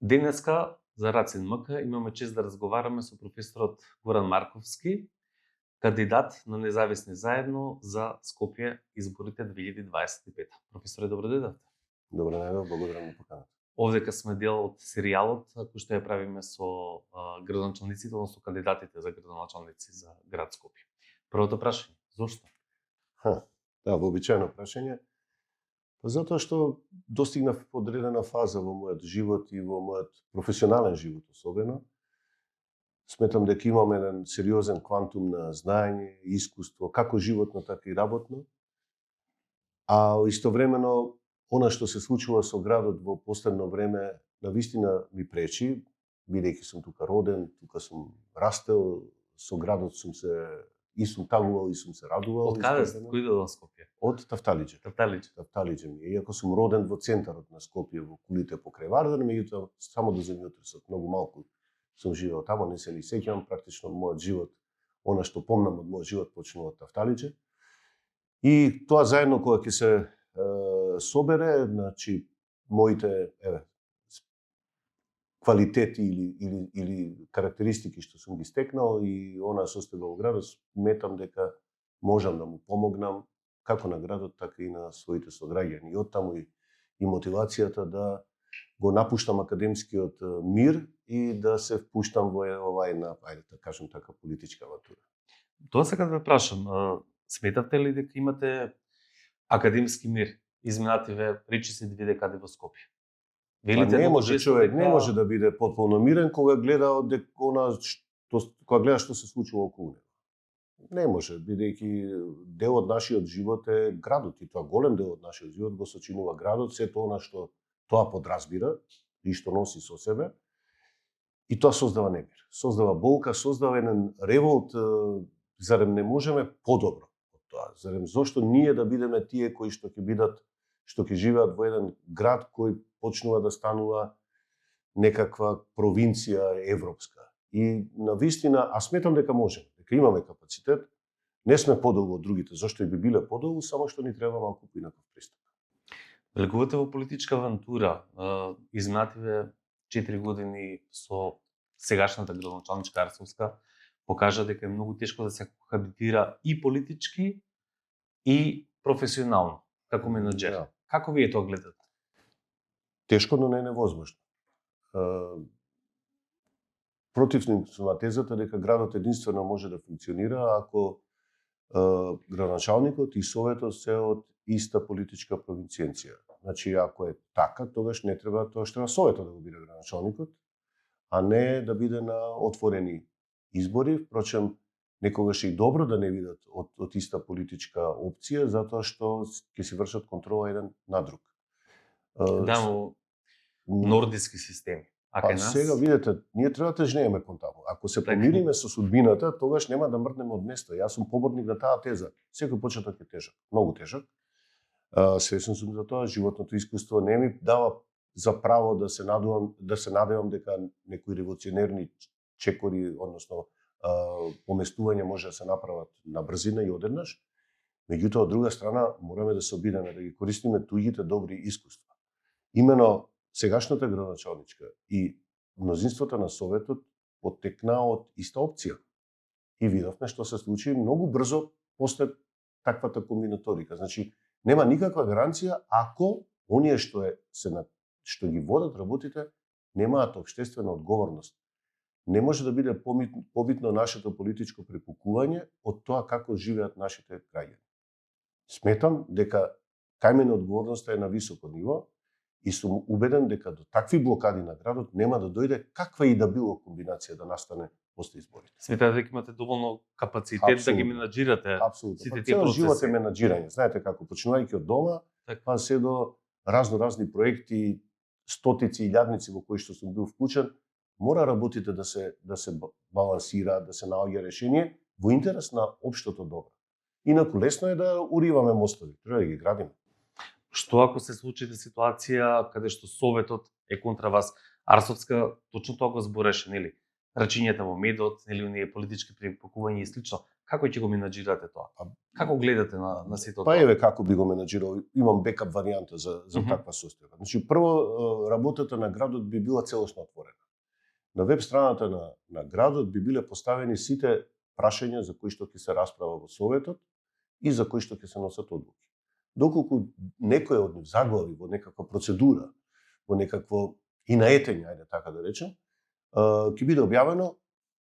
Денеска за Рацин МК имаме чест да разговараме со професорот Горан Марковски, кандидат на Независни заедно за Скопје изборите 2025. Професоре, добро дојдовте. Добро најдов, благодарам на поканата. Овдека сме дел од серијалот кој што ја правиме со градоначалниците, односно кандидатите за градоначалници за град Скопје. Првото прашање, зошто? Да, вообичаено прашање. Затоа што достигнав одредена фаза во мојот живот и во мојот професионален живот особено. Сметам дека имам еден сериозен квантум на знаење и искуство, како животно, така и работно. А истовремено, она што се случува со градот во последно време, навистина ми пречи, бидејќи сум тука роден, тука сум растел, со градот сум се и сум тагувал и сум се радувал. Од каде сте? Кој дел во Скопје? Од Тафталиџе. Тафталиџе ми. Иако сум роден во центарот на Скопје, во кулите покрај Вардар, меѓутоа само до земјотресот, многу малку сум живеел таму, не се ни сеќавам, практично мојот живот, она што помнам од мојот живот почнува од Тафталиџе. И тоа заедно кога ќе се собере, значи моите квалитети или карактеристики што сум ги стекнал и она состојба во градот, сметам дека можам да му помогнам како на градот, така и на своите сограѓани. И оттаму и мотивацијата да го напуштам академскиот мир и да се впуштам во овај на, ајде да кажем така, политичка авантура. Тоа сакам да прашам, сметавте ли дека имате академски мир изминативе речиси 2 декади во Скопје? Не може човек, не може да биде потполно мирен кога гледа кога гледа што се случува околу него. Не може, бидејќи дел од нашиот живот е градот и тоа голем дел од нашиот живот го сочинува градот, сето она што тоа подразбира и што носи со себе. И тоа создава немир, создава болка, создава еден револт, зарем не можеме подобро од тоа? Зарем зошто ние да бидеме тие кои што ќе живеат во еден град кој почнува да станува некаква провинција европска. И навистина, а сметам дека можеме, дека имаме капацитет, не сме подолго од другите, зашто и би биле подолго, само што ни треба малку поинаков пристап. Влегувате во политичка авантура, изминативе 4 години со сегашната градоначалничка Арсовска покажа дека е многу тешко да се кохабитира и политички и професионално, како менаџер. Да. Како вие тоа гледате? Тешко, но не е невозможно. Противник сум на тезата дека градот единствено може да функционира ако градоначалникот и советот се од иста политичка провинцијенција. Значи, ако е така, тогаш не треба, тогаш треба советот да го биде градоначалникот, а не да биде на отворени избори. Впрочем, некогаш е и добро да не бидат од иста политичка опција, затоа што ќе си вршат контрола еден на друг. Да, нордиски системи. А сега видите, ние треба да тежнееме кон таму. Ако се помириме со судбината, тогаш нема да мрднеме од место. Јас сум поборник на таа теза. Секој почеток е тежок, многу тежок. Свесен сум за тоа, животното искуство не ми дава за право да се надевам дека некои револуционерни чекори, односно поместување може да се направат на брзина и одеднаш. Меѓутоа, од друга страна, мораме да се обидеме да ги користиме туѓите добри искуства. Имено сегашната градоначалничка и мнозинството на советот поттекна од иста опција. И видовме што се случи многу брзо после таквата комбинаторика. Значи, нема никаква гаранција ако оние што ги водат работите немаат општествена одговорност. Не може да биде побитно нашето политичко препукување од тоа како живеат нашите граѓани. Сметам дека кај одговорноста е на високо ниво и сум убеден дека до такви блокади на градот нема да дојде каква и да било комбинација да настане после изборите. Сметате дека имате доволно капацитет да ги менаџирате сите тие процеси? Живот е менаџирање. Знаете како, почнувајќи од дома, па се до разни проекти, стотици и илјадници во кои што сум бил вклучен, мора работите да се балансира, да се наоѓа решение во интерес на општото добро. Инаку лесно е да уриваме мостови, треба да ги градиме. Што ако се случи ситуација каде што советот е контра вас? Арсовска точно тоа го збореше, нели? рачињата во медот, или оние политички препакувања и слично. Како ќе го менаџирате тоа? Како гледате на сето Па тоа? еве како би го менаџирал, имам бекап варијанта за Мгм. таква состојба. Значи прво работата на градот би била целосно отворена. На веб страната на градот би биле поставени сите прашања за кои што ќе се расправа во советот и за кои што ќе се носат одлуки. Доколку некој од нив заглави во некаква процедура, во некакво инаетење, ајде така да речем, ќе биде објавено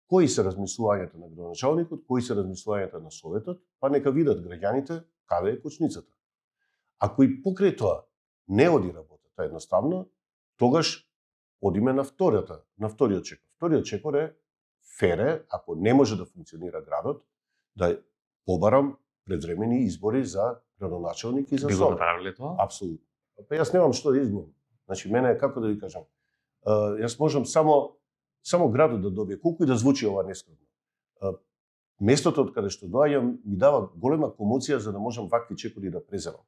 кои се размислувањата на градоначалникот, кои се размислувањата на советот, па нека видат граѓаните каде е кочницата. Ако и покрај тоа не оди работата едноставно, тогаш одиме на вториот чекор. Вториот чекор е фере, ако не може да функционира градот, да побарам предвремени избори за градоначалник и за Би го совет. направиле тоа? Апсолутно. Па јас немам што да изменам. Значи мене како да ви кажам, јас можам само градот да добие, колку и да звучи ова нескромно. Местото од каде што доаѓам ми дава голема комоција за да можам вакви чекори да преземам.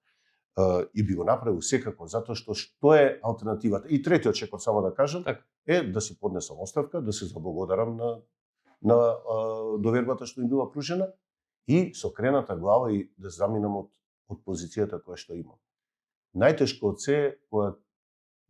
И би го направил секако, затоа што е алтернативата. И третиот чекор, само да кажам, Така. е да си поднесам оставка, да се заблагодарам на довербата што ми била пружена и со крената глава и да заминам од позицијата која што имам. Најтешко од се е кога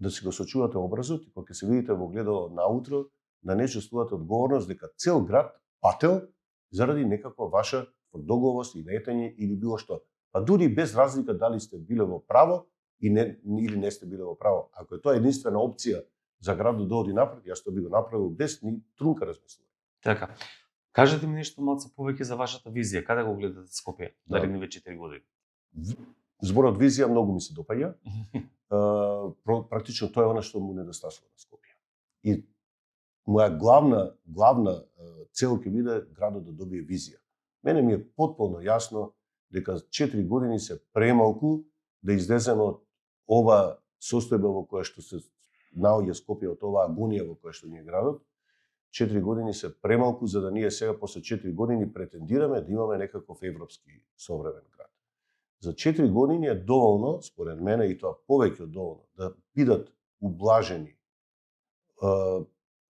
да си го сочувате образот и кога ќе се видите во гледало наутро, да не чувствувате одговорност дека цел град пател заради некаква ваша тврдоглавост и наетање или било што. Па дури без разлика дали сте биле во право или не сте биле во право. Ако е тоа единствена опција за градот да оди напред, јас тоа би го направил без ни трунка размислување. Така. Кажете ми нешто малку повеќе за вашата визија. Каде го гледате Скопје Да. наредниве 4 години? Зборот визија многу ми се допаѓа. Практично тоа е она што му недостасува на Скопје. И моја главна цел ќе биде градот да добие визија. Мене ми е потполно јасно дека 4 години се премалку да излеземе од ова состојба во која што се наоѓа Скопје, од оваа агонија во која што ни е градот. 4 години се премалку за да ние сега после 4 години претендираме да имаме некаков европски современ град. За 4 години е доволно, според мене, и тоа повеќе од доволно, да бидат ублажени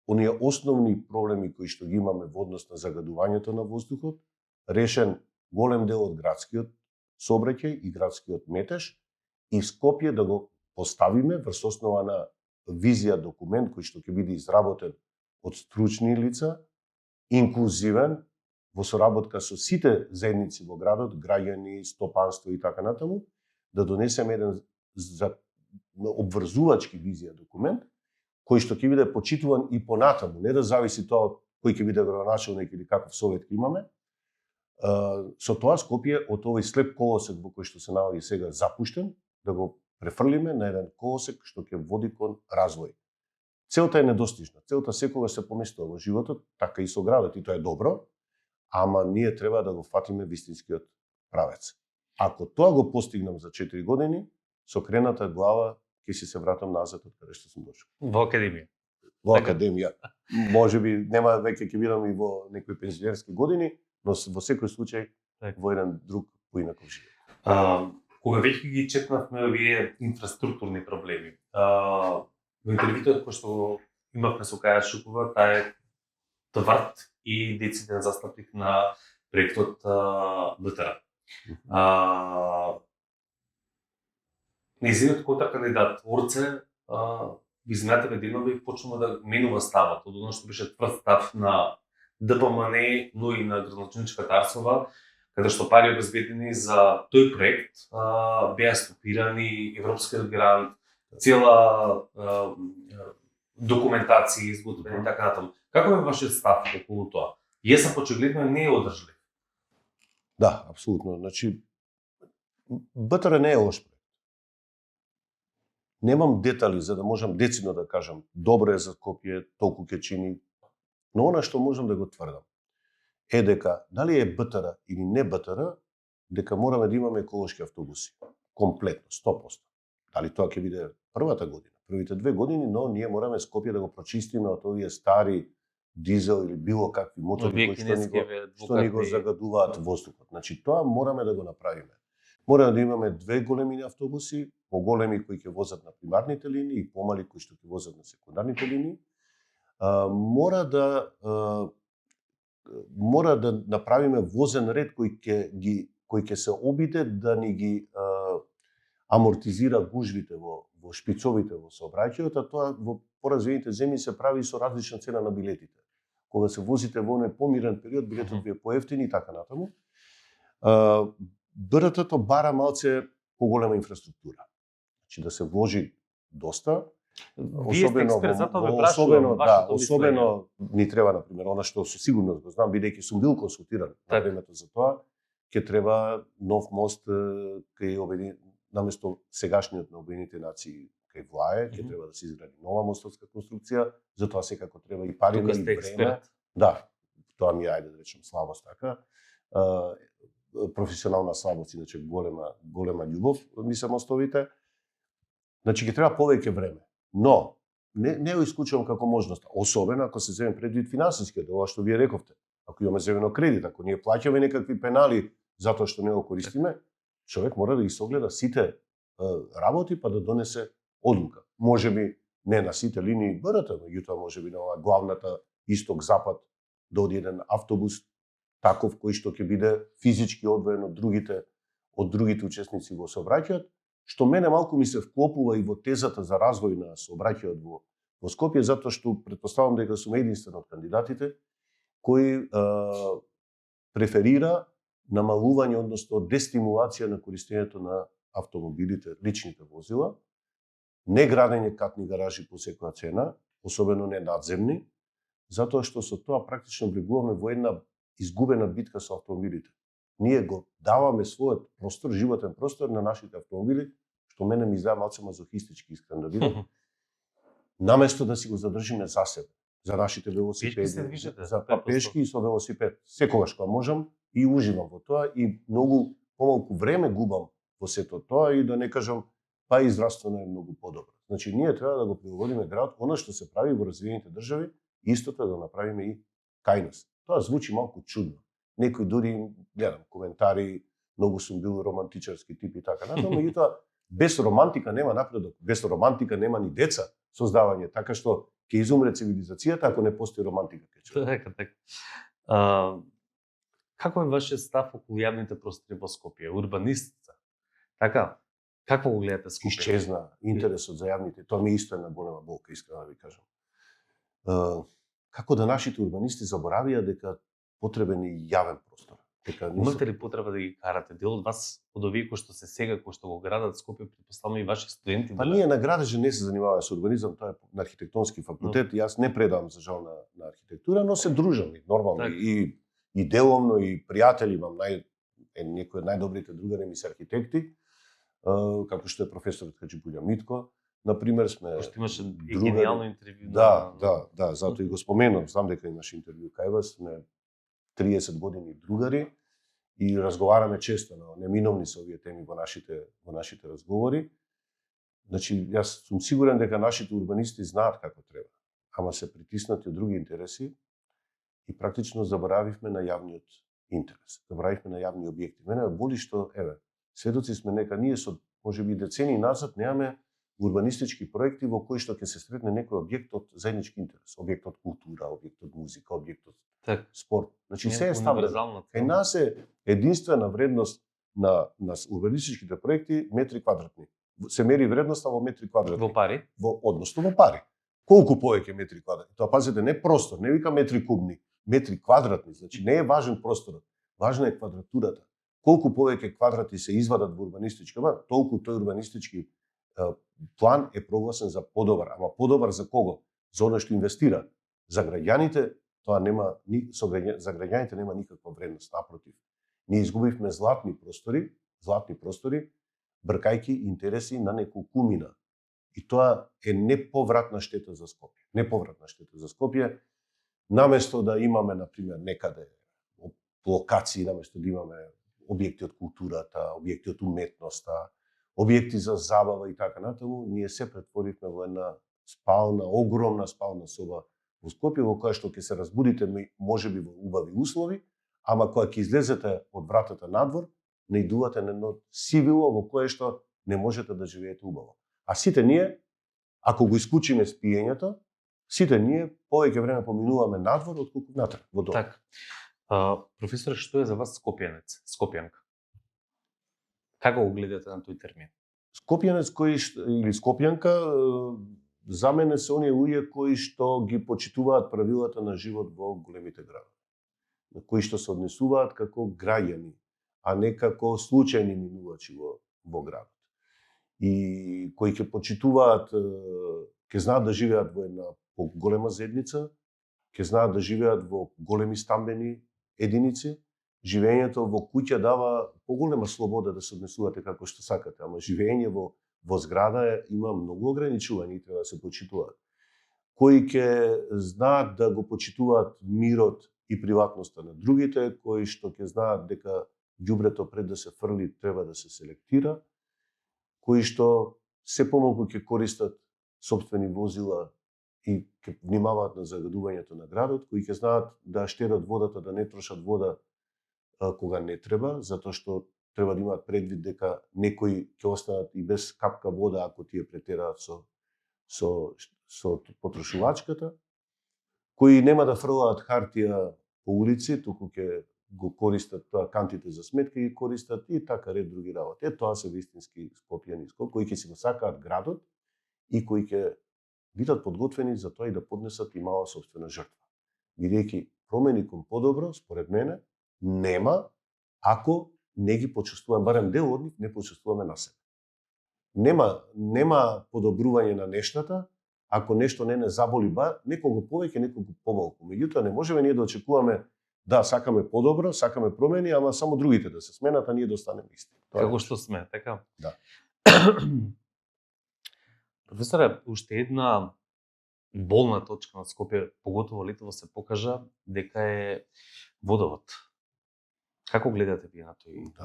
оние основни проблеми кои што ги имаме во однос на загадувањето на воздухот, решен голем дел од градскиот сообраќај и градскиот метеж, и Скопје да го поставиме врз основа на визија документ кој што ќе биде изработен од стручни лица, инклузивен, во соработка со сите заедници во градот, граѓани, стопанство и така натаму, да донесеме еден обврзувачки визија документ, кој што ќе биде почитуван и понатаму, не да зависи тоа од кој ќе биде градоначалник или каков совет ќе имаме. Со тоа Скопје од овој слеп колосек во кој што се наоѓа сега запуштен, да го префрлиме на еден колосек што ќе води кон развој. Целта е недостижна. Целта секогаш се поместува во животот, така и со градот, и тоа е добро, ама ние треба да го фатиме вистинскиот правец. Ако тоа го постигнам за 4 години, со крената глава ќе си се вратам назад од каде што сум дошол. Во академија. Во Така. академија. Можеби нема веќе ќе бидам и во некои пензионерски години, но во секој случај Така. во еден друг поинаков живот. Кога веќе ги чекнавме овие инфраструктурни проблеми, во интервјуто кој што имавме со Каја Шукова, таа е тврд и дециден застапник на проектот БТР. Нејзиниот контракандидат Орце ви изминативе денови почнува да менува ставот од оно што беше тврд став на ДПМН, но и на градоначалничката Арсова, каде што пари обезбедени за тој проект беа стопирани, европскиот грант, цела документација изготвена и така натаму. Како е вашиот став околу тоа? ЕСАП очигледно не е одржлив. Да, апсолутно. Значи, БТР не е лош проект. Немам детали за да можам децидно да кажам добро е за Скопје, толку ќе чини, но она што можам да го тврдам е дека дали е БТР или не БТР, дека мораме да имаме еколошки автобуси. Комплетно, 100%. Дали тоа ќе биде првата година, првите 2 години, но ние мораме Скопје да го прочистиме од овие стари дизел или било какви мотори кои што ни го загадуваат воздухот. Значи тоа мораме да го направиме. Мораме да имаме 2 големини автобуси, поголеми кои ќе возат на примарните линии и помали кои што ќе возат на секундарните линии. мора да направиме возен ред кој ќе се обиде да ни ги амортизира гужвите во шпицовите во сообраќајот, а тоа во поразвиените земји се прави со различна цена на билетите. Кога се возите во оној помирен период, билетот ви е поевтин и така натаму. БРТ-то бара малце поголема инфраструктура. Значи да се вложи доста. Вие сте експерт, затоа ве прашувам вашето мислење. Особено ни треба, например, она што со сигурност го знам, бидејќи сум бил консултиран на времето за тоа, ќе треба нов мост кај наместо сегашниот на Обединетите нации кај Влае, ќе треба да се изгради нова мостовска конструкција, затоа секако треба и пари и време. Да, тоа ми е, ајде да речем, слабост така. Професионална слабост, иначе голема љубов ми се мостовите. Значи ќе треба повеќе време. Но не го исклучувам како можност, особено ако се земе предвид финансискиот, ова што вие рековте. Ако имаме земено кредит, ако ние плаќаме некакви пенали затоа што не го користиме, човек мора да ги согледа сите работи па да донесе одлука. Можеби не на сите линии БРТ, меѓутоа можеби на оваа главната исток-запад да оди еден автобус таков кој што ќе биде физички одвоен од другите учесници во сообраќајот, што мене малку ми се вклопува и во тезата за развој на сообраќајот во Скопје, затоа што претпоставам дека сум единствен од кандидатите кој преферира намалување, односно дестимулација на користењето на автомобилите, личните возила, не градење катни гаражи по секоја цена, особено не надземни, затоа што со тоа практично влегуваме во една изгубена битка со автомобилите. Ние го даваме својот простор, животен простор на нашите автомобили, што мене ми издава малце мазохистички, искрен да бидам, наместо да си го задржиме за себе, за нашите велосипеди, за пешки и со велосипед. Секогаш кога можам и уживам во тоа и многу помалку време губам во сето тоа и да не кажам па и здравствено е многу подобро. Значи ние треба да го прилагодиме град, она што се прави во развиените држави, истото да направиме и кај нас. Тоа звучи малку чудно. Некои дури гледам коментари, многу сум бил романтичарски тип и така натаму, меѓутоа без романтика нема напредок, без романтика нема ни деца создавање, така што ќе изумре цивилизацијата ако не постои романтика кај човек. Така. Како е вашиот став околу јавните простори во Скопје? Урбанистица. Така, како го гледате Скопје? Исчезна интересот за јавните, тоа ми исто е на голема болка, искрено да ви кажам. Како да нашите урбанисти заборавија дека потребен е јавен простор. Имате ли потреба да ги карате? Дел од вас, од овие кои што се сега, кои што го градат Скопје, претпоставам и ваши студенти? Па ние на градеже не се занимаваме со урбанизам, тоа е на архитектонски факултет, јас не предавам за жал на архитектура, но се дружам нормално и деловно и пријатели имам, некои од најдобрите другари ми се архитекти, како што е професорот Хаџибуља Митко, например сме. Пошто имаше и гениално интервју. Да, затоа и го споменам, знам дека имаше интервју кај вас, сме 30 години другари и разговараме често, но неминовни се овие теми во нашите разговори. Значи, јас сум сигурен дека нашите урбанисти знаат како треба, ама се притиснати од други интереси и практично заборавивме на јавниот интерес. Заборавивме на јавни објекти. Мене ме боли што, сведоци сме нека ние со можеби децени назад немаме урбанистички проекти во кои што ќе се сретне некој објект од заеднички интерес, објект од култура, објект од музика, објект од спорт. Значи се е ставено. Кај нас е единствена вредност на урбанистичките проекти метри квадратни. Се мери вредноста во метри квадратни. Во пари? Односно во пари. Колку повеќе метри квадратни? Тоа пазете, не простор, не вика метри кубни, метри квадратни. Значи не е важен просторот, важна е квадратурата. Колку повеќе квадрати се извадат во урбанистички план, толку тој урбанистички план е прогласен за подобар. Ама подобар за кого? За оној што инвестира. За граѓаните тоа нема за граѓаните нема никаква вредност, напротив. Ние изгубивме златни простори, бркајќи интереси на неколкумина. И тоа е неповратна штета за Скопје. Неповратна штета за Скопје. Наместо да имаме, например, некаде локации, наместо да имаме објекти од културата, објекти од уметноста, објекти за забава и така натаму, ние се претворивме во една огромна спална соба во Скопје, во која што ќе се разбудите можеби во убави услови, ама кога ќе излезете од вратата надвор, наидувате на едно сивило во кое што не можете да живеете убаво. А сите ние, ако го исклучиме спиењето, Сите ние повеќе време поминуваме надвор отколку внатре во дом. Така. Професоре, што е за вас скопјанец, скопјанка? Како го гледате на тој термин? Скопјанец или скопјанка за мене се оние луѓе кои што ги почитуваат правилата на живот во големите градови. Кои што се однесуваат како граѓани, а не како случајни минувачи во градот. И кои ќе почитуваат, ќе знаат да живеат во една поголема заедница, ќе знаат да живеат во големи стамбени единици. Живеењето во куќа дава поголема слобода да се однесувате како што сакате, ама живење во зграда има многу ограничувања и треба да се почитуваат. Кои ќе знаат да го почитуваат мирот и приватноста на другите, кои што ќе знаат дека ѓубрето пред да се фрли треба да се селектира, кои што се помалку ќе користат сопствени возила и ќе внимаваат на загадувањето на градот, кои ќе знаат да штедат водата, да не трошат вода кога не треба, затоа што треба да имаат предвид дека некои ќе останат и без капка вода ако тие претераат со потрошувачката, кои нема да фрлаат хартија по улици, туку ќе го користат тоа кантите за сметка и користат и така ред други работи. Тоа се вистински скопјани, кои ќе си го сакаат градот и кои ќе бидат подготвени за тоа и да поднесат и мала сопствена жртва. Бидејќи промени кон подобро, според мене, нема ако не ги почувствуваме, барем дел од нив, не почувствуваме на себе. Нема подобрување на нештата ако нешто не заболи некого повеќе, некого помалку. Меѓутоа не можеме ние да очекуваме да сакаме подобро, сакаме промени, ама само другите да се сменат, а ние да останеме исти. Како што сме, така? Да. Професоре, уште една болна точка на Скопје, поготово летово се покажа дека е водовод. Како гледате вие на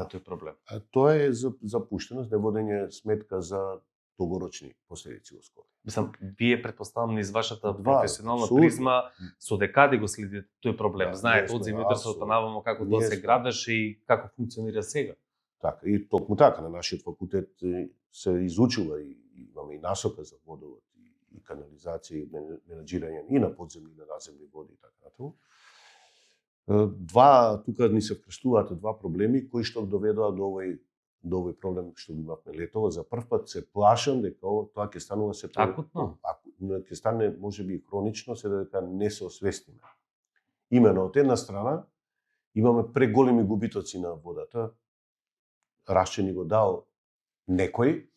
тој проблем? Тоа е запуштеност, неводење сметка за долгорочни последици во Скопје. Мислам, вие претпоставам низ вашата професионална призма со декади го следите тој проблем. Знаете од земјотресот навамо како тоа се градеше и како функционира сега. Така, и токму така на нашиот факултет се изучува и имаме и насока за водовод и канализација и менаџирање и на подземни и на надземни води и така натаму. Тука ни се вкрстуваат два проблеми кои што доведоа до овој проблем што го имавме летово. За прв пат се плашам дека тоа ќе станува се акутно. Ќе стане можеби и хронично, се дека не се освестиме. Имено од една страна имаме преголеми губитоци на водата. Рашче ни го дал некој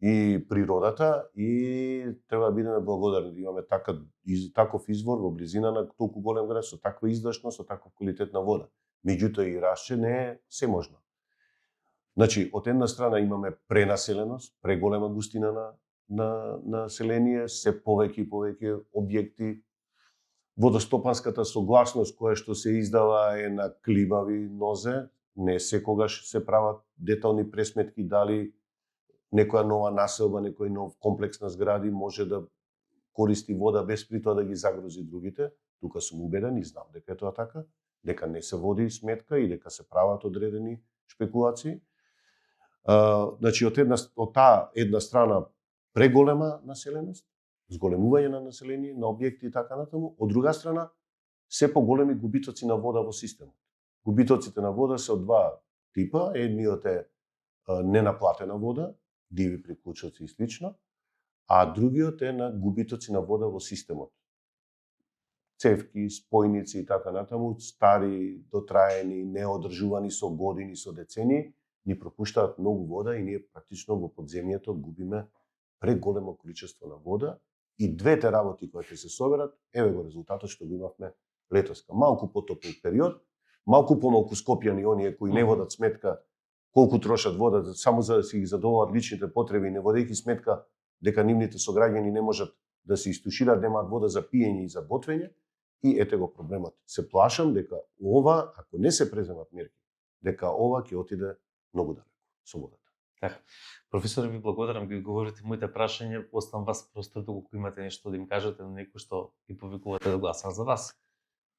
и природата и треба да бидеме благодарни да имаме таков извор во близина на толку голем град со таква издашност, со таков квалитет на вода. Меѓутоа и Рашче не е семожно. Значи, од една страна имаме пренаселеност, преголема густина на население, се повеќе и повеќе објекти. Водостопанската согласност која што се издава е на климави нозе, не секогаш се прават детални пресметки дали некоја нова населба, некој нов комплекс на згради може да користи вода без при тоа да ги загрози другите. Тука сум убеден и знам дека е тоа така, дека не се води сметка и дека се прават одредени шпекулации. Значи, од таа една страна преголема населеност, зголемување на население, на објекти и така натаму, од друга страна се поголеми губитоци на вода во системот. Губитоците на вода се од два типа, едниот е ненаплатена вода, диви приклучоци и слично, а другиот е на губитоци на вода во системот. Цевки, спојници и така натаму, стари, дотраени, неодржувани со години, со децени, ни пропуштаат многу вода и ние практично во подземјето губиме преголемо количество на вода и двете работи кои ќе се соберат, еве го резултатот што го имавме летоска. Малку потопол период, малку помалку скопјани оние кои не водат сметка колку трошат вода само за да си ги задоволат личните потреби, не водејќи сметка дека нивните сограѓани не можат да се истушираат, немаат вода за пиење и за готвење, и ете го проблемот. Се плашам дека ова, ако не се преземат мерки, дека ова ќе отиде многу далеко со водата. Така. Професор, ви благодарам, ги говорите моите прашања, оставам вас простор доколку имате нешто да им кажете на некој што ги повикувате да гласам за вас.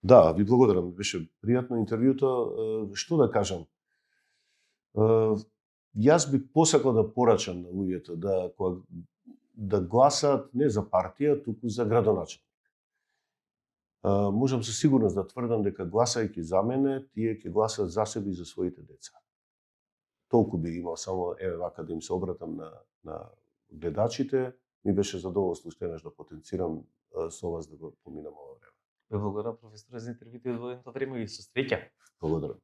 Да, ви благодарам, беше пријатно интервјуто. Што да кажам? Јас би посакал да порачам на луѓето да гласаат не за партија, туку за градоначелник. можам со сигурност да тврдам дека гласајќи за мене, тие ќе гласат за себе и за своите деца. Толку би имал само вака да им се обратам на гледачите, ми беше задоволство уште еднаш да потенцирам со вас да го поминам ова време. Ве благодарам професоре за интервјуто и одвоеното време и со среќа. Благодарам.